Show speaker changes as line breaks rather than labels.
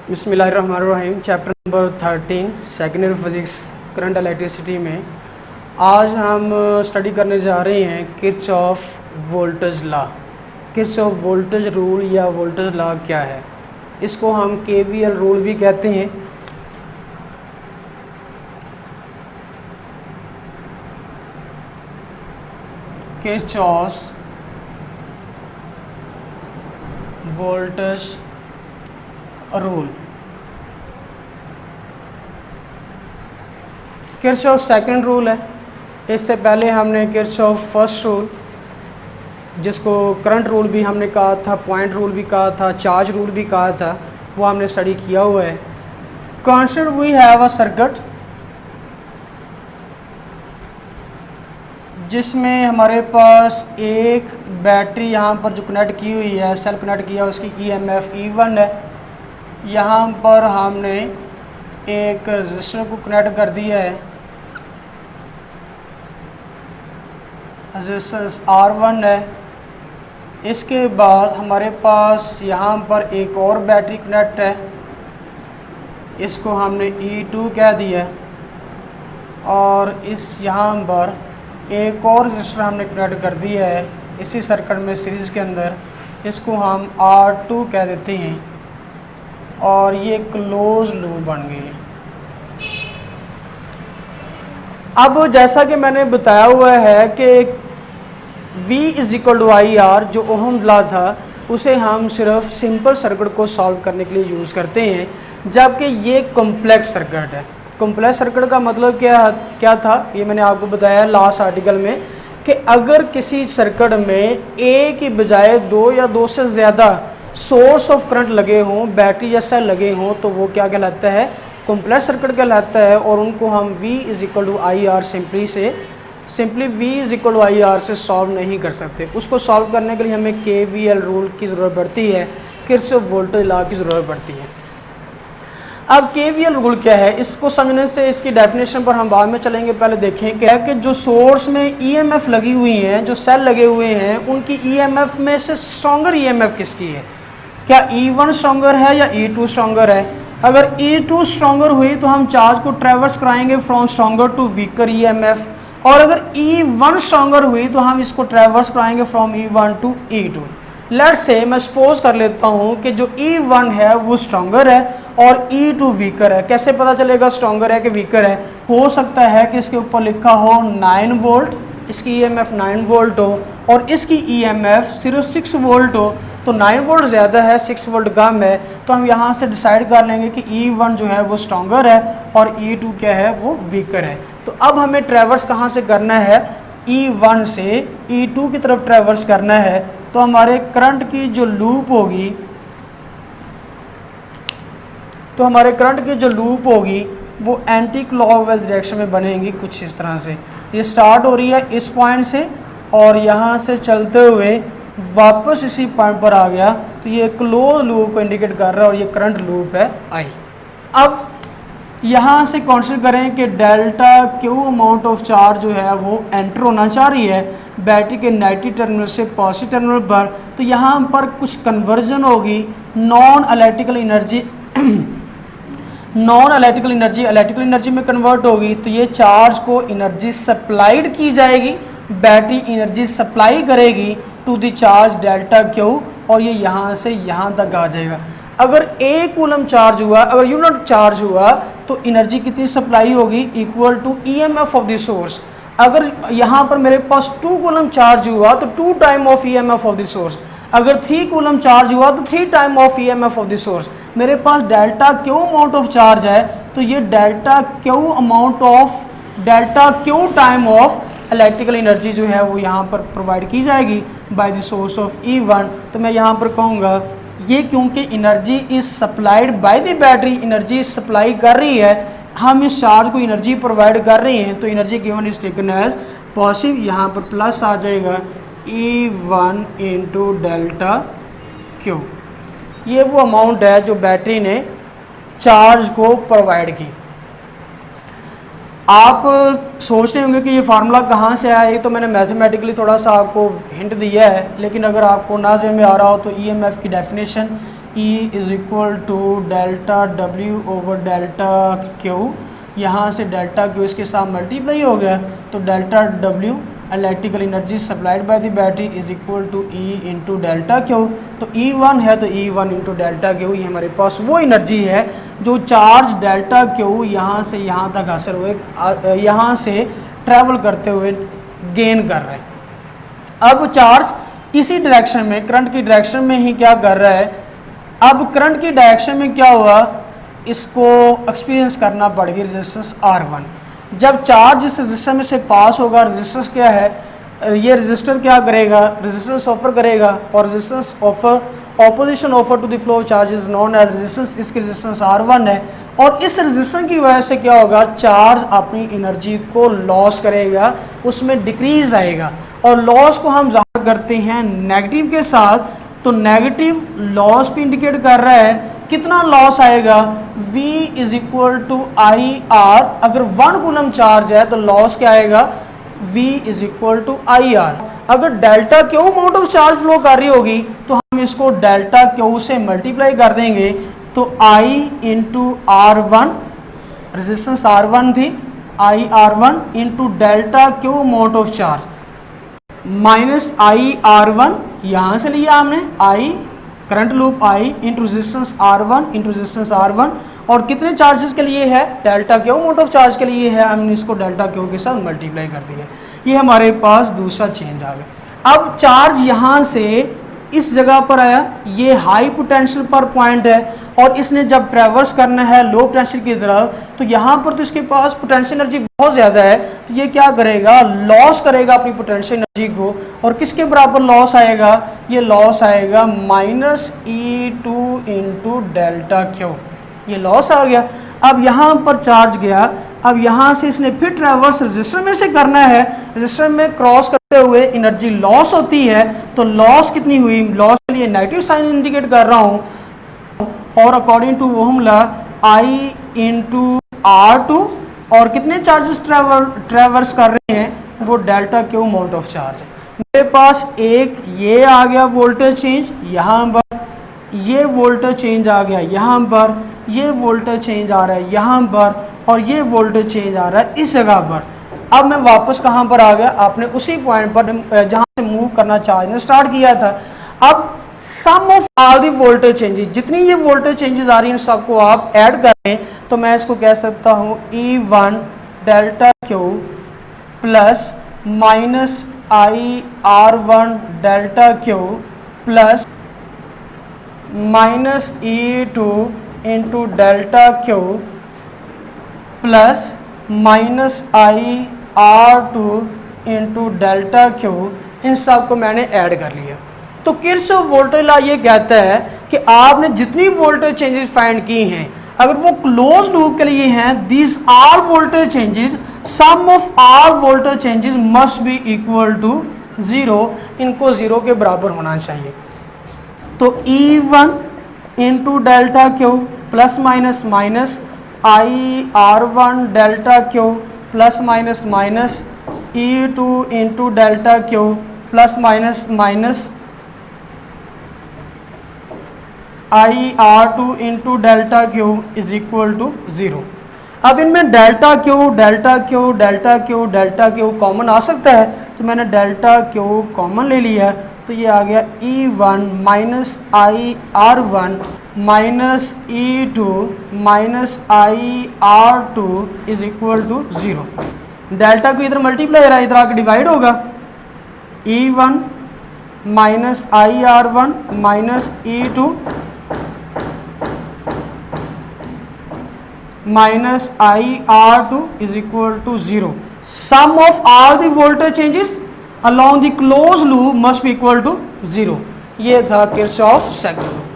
बिस्मिल्लाहिर्रहमानिर्रहीम। Chapter number 13 second year physics current electricity में आज हम स्टडी करने जा रहे हैं Kirchhoff voltage law. Kirchhoff voltage rule या वोल्टेज लॉ क्या है? इसको हम केवीएल रूल भी कहते हैं। Kirchhoff voltage rule. Kirchhoff second rule है। इससे पहले हमने किरचॉफ फर्स्ट रूल, जिसको करंट रूल भी हमने कहा था, पॉइंट रूल भी कहा था, चार्ज रूल भी कहा था, वो हमने स्टडी किया हुआ है। Consider we have a circuit जिसमें हमारे पास एक बैटरी यहाँ पर जो कनेक्ट की हुई है, सेल कनेक्ट किया, उसकी ईएमएफ E1 है। यहाँ पर हमने एक रजिस्टर को कनेक्ट कर दिया है, रजिस्टेंस R1 है। इसके बाद हमारे पास यहाँ पर एक और बैटरी कनेक्ट है, इसको हमने E2 कह दिया, और इस यहाँ पर एक और रजिस्टर हमने कनेक्ट कर दिया है इसी सर्किट में सीरीज़ के अंदर, इसको हम R2 कह देते हैं, और ये क्लोज लूप बन गई। अब जैसा कि मैंने बताया हुआ है कि V = IR जो ओहम लॉ था, उसे हम सिर्फ सिंपल सर्किट को सॉल्व करने के लिए यूज़ करते हैं, जबकि ये कॉम्प्लेक्स सर्किट है। कॉम्प्लेक्स सर्किट का मतलब क्या था, ये मैंने आपको बताया लास्ट आर्टिकल में, कि अगर किसी सर्किट में एक की बजाय दो या दो से ज़्यादा सोर्स ऑफ करंट लगे हों, बैटरी या सेल लगे हों, तो वो क्या कहलाता है? कॉम्प्लेक्स सर्किट कहलाता है। और उनको हम V = IR simply V = IR से सॉल्व नहीं कर सकते। उसको सॉल्व करने के लिए हमें KVL रूल की ज़रूरत पड़ती है, किरचॉफ वोल्टेज लॉ की ज़रूरत पड़ती है। अब KVL रूल क्या है, इसको समझने से इसकी डेफिनेशन पर हम बाद में चलेंगे। पहले देखें कि जो सोर्स में EMF लगी हुई हैं, जो सेल लगे हुए हैं, उनकी EMF में से स्ट्रॉन्गर EMF किसकी है? क्या E1 स्ट्रॉन्गर है या E2 स्ट्रॉन्गर है? अगर E2 स्ट्रॉन्गर हुई तो हम चार्ज को ट्रेवर्स कराएंगे from stronger to weaker EMF, और अगर E1 स्ट्रॉन्गर हुई तो हम इसको ट्रेवर्स कराएंगे from E1 to E2। Let's say मैं सपोज कर लेता हूँ कि जो E1 है वो स्ट्रॉन्गर है और E2 वीकर है। कैसे पता चलेगा स्ट्रॉन्गर है कि वीकर है? हो सकता है कि इसके ऊपर लिखा हो 9 वोल्ट, इसकी EMF 9 वोल्ट हो, और इसकी EMF सिर्फ 6 वोल्ट हो, तो 9 वोल्ट ज़्यादा है, 6 वोल्ट कम है, तो हम यहाँ से डिसाइड कर लेंगे कि E1 जो है वो स्ट्रॉन्गर है और E2 क्या है, वो वीकर है। तो अब हमें ट्रेवर्स कहाँ से करना है? E1 से E2 की तरफ ट्रेवर्स करना है। तो हमारे करंट की जो लूप होगी, वो एंटी क्लॉकवाइज डायरेक्शन में बनेगी, कुछ इस तरह से। ये स्टार्ट हो रही है इस पॉइंट से और यहाँ से चलते हुए वापस इसी पॉइंट पर आ गया, तो ये क्लोज लूप को इंडिकेट कर रहा है और ये करंट लूप है I। अब यहाँ से कंसीडर करें कि delta Q amount of charge जो है वो एंटर होना चाह रही है बैटरी के नेगेटिव टर्मिनल से पॉजिटिव टर्मिनल पर, तो यहाँ पर कुछ कन्वर्जन होगी, नॉन इलेक्ट्रिकल इलेक्ट्रिकल एनर्जी में कन्वर्ट होगी। तो ये चार्ज को एनर्जी सप्लाइड की जाएगी, बैटरी एनर्जी सप्लाई करेगी to the charge delta Q, और ये यहाँ से यहाँ तक आ जाएगा। अगर 1 कूलम चार्ज हुआ, अगर यूनिट चार्ज हुआ, तो एनर्जी कितनी सप्लाई होगी? Equal to EMF of the source. अगर यहाँ पर मेरे पास 2 कूलम चार्ज हुआ तो 2 time of EMF of the source. अगर 3 कूलम चार्ज हुआ तो 3 time of EMF of the source. मेरे पास delta Q amount of charge है, तो ये delta Q time of electrical energy जो है वो यहाँ पर प्रोवाइड की जाएगी by the source of E1। तो मैं यहाँ पर कहूँगा ये क्योंकि energy is supplied by the battery, energy supply कर रही है, हम इस चार्ज को एनर्जी प्रोवाइड कर रहे हैं, तो energy given is taken as positive. यहाँ पर प्लस आ जाएगा E1 × डेल्टा Q। ये वो अमाउंट है जो बैटरी ने चार्ज को प्रोवाइड की। आप सोच रहे होंगे कि ये फार्मूला कहाँ से आया, ये तो मैंने मैथमेटिकली थोड़ा सा आपको हिंट दिया है, लेकिन अगर आपको ना समझ में आ रहा हो तो ईएमएफ की definition E is equal to delta W over delta Q, यहाँ से डेल्टा Q इसके साथ मल्टीप्लाई हो गया तो delta W electrical energy supplied by the battery is equal to E into delta Q। तो E1 है तो E1 इंटू डेल्टा Q, ये हमारे पास वो एनर्जी है जो चार्ज डेल्टा Q यहाँ से यहाँ तक हासिल हुए, यहाँ से ट्रैवल करते हुए गेन कर रहे हैं। अब चार्ज इसी डायरेक्शन में, करंट की डायरेक्शन में ही क्या कर रहा है, अब करंट की डायरेक्शन में क्या हुआ, इसको एक्सपीरियंस करना पड़ेगी रेजिस्टेंस R1। जब चार्ज इस रजिस्टर में से पास होगा, रेजिस्टेंस क्या है, ये रजिस्टर क्या करेगा, रेजिस्टेंस ऑफर करेगा, और resistance offer opposition offer to the flow charge is known as resistance, इसकी रेजिस्टेंस R1 है। और इस रेजिस्टेंस की वजह से क्या होगा, चार्ज अपनी एनर्जी को लॉस करेगा, उसमें डिक्रीज आएगा, और लॉस को हम ज़ाहिर करते हैं नेगेटिव के साथ। तो नेगेटिव लॉस भी इंडिकेट कर रहा है, कितना लॉस आएगा, V is equal to IR। अगर 1 कूलम चार्ज है तो लॉस क्या आएगा, V is equal to IR। अगर delta Q amount of charge flow कर रही होगी तो हम इसको डेल्टा Q से मल्टीप्लाई कर देंगे, तो I into R1, resistance R1 थी, IR1 into delta Q amount of charge minus IR1, यहाँ से लिया हमने I current loop I into resistance R1 into resistance R1, और कितने चार्जेस के लिए है, delta Q amount of charge के लिए है, हमने इसको डेल्टा Q के साथ मल्टीप्लाई कर दिया। ये हमारे पास दूसरा चेंज आ गया। अब चार्ज यहाँ से इस जगह पर आया, ये हाई पोटेंशियल पर पॉइंट है, और इसने जब ट्रैवर्स करना है लो पोटेंशियल की तरफ, तो यहाँ पर तो इसके पास पोटेंशियल एनर्जी बहुत ज़्यादा है, तो ये क्या करेगा, लॉस करेगा अपनी पोटेंशियल एनर्जी को, और किसके बराबर लॉस आएगा, ये लॉस आएगा minus E2 into delta Q, ये लॉस आ गया। अब यहाँ पर चार्ज गया, अब यहाँ से इसने फिर ट्रैवर्स रजिस्टर में से करना है, रजिस्टर में क्रॉस करते हुए एनर्जी लॉस होती है, तो लॉस कितनी हुई, लॉस के लिए नेगेटिव साइन इंडिकेट कर रहा हूँ, और according to ohm law I into R2, और कितने चार्जेस ट्रैवर्स कर रहे हैं, वो delta Q amount of charge है। मेरे पास एक ये आ गया वोल्टेज चेंज, यहाँ पर ये वोल्टेज चेंज आ गया, यहाँ पर ये वोल्टेज चेंज आ रहा है, यहाँ पर, और ये वोल्टेज चेंज आ रहा है इस जगह पर। अब मैं वापस कहाँ पर आ गया, आपने उसी पॉइंट पर जहाँ से मूव करना चार्ज ने स्टार्ट किया था। अब sum of all the voltage changes, जितनी ये वोल्टेज चेंजेस आ रही हैं सबको आप ऐड करें, तो मैं इसको कह सकता हूँ E1 delta Q plus minus IR1 delta Q plus minus E2 into delta Q plus minus IR2 into delta Q, इन सब को मैंने ऐड कर लिया। तो किरचॉफ वोल्टेज लॉ ये कहता है कि आपने जितनी वोल्टेज चेंजेस फाइंड की हैं, अगर वो क्लोज लूप के लिए हैं, these are voltage changes, sum of our voltage changes must be equal to 0, इनको 0 के बराबर होना चाहिए। तो E1 into delta Q plus minus minus IR1 delta Q plus minus minus E2 into delta Q plus minus minus IR2 into delta Q is equal to 0। अब इनमें delta Q delta Q delta Q delta Q common आ सकता है, तो मैंने delta Q common ले लिया, तो ये आ गया E1 minus IR1 minus E2 minus IR2 is equal to 0। Delta Q इधर मल्टीप्लाई रहा है, इधर आके डिवाइड होगा, E1 minus IR1 minus E2 minus IR2 is equal to 0। Sum of all the voltage changes along the closed loop must be equal to 0। ये था Kirchhoff second law.